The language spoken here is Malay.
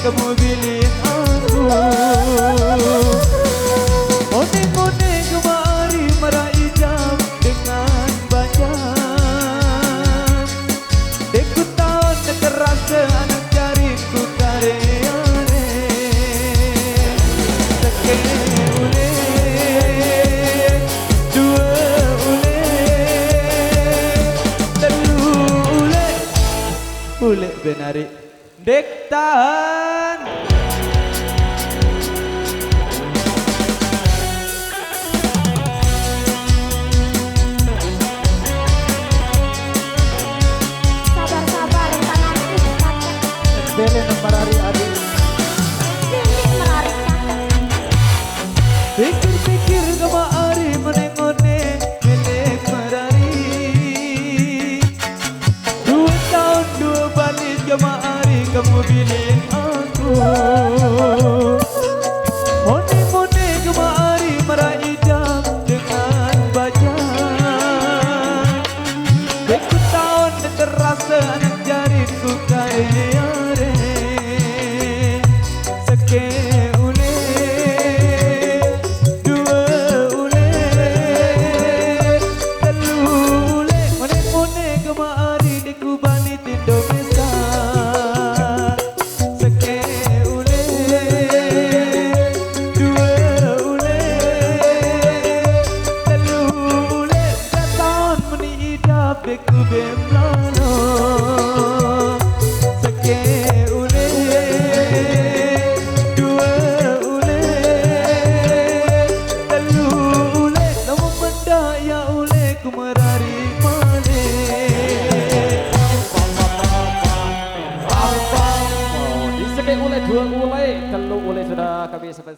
kamu pilih aku. Mone-mone kemari meraih jam dengan banyak. Deku tahu nak terasa anak jariku karyane. Seke ule, dua ule, telu ule, ule benari. Dek tahan. Sabar-sabar, tangan ikat. Bele nang marari adi. Sini merari cakap. Pikir-pikir kemaari menengone milik marari. 2 tahun 2 balik kemaari kamu pilih aku. Mone-mone kemaari meraih jam dengan banyak. Deku tahun terasa anak jariku karyane. Seke ule, dua ule, telu ule. Mone-mone kemaari deku balik Indonesia. Seke ule, dua ule, telu ule. Setahun meni idap deku bemlano. Seke ule, dua ule, telu ule. Lama mendaya ule ku merari mane. Di segi oleh 2 oleh, kalau oleh sudah kami sampai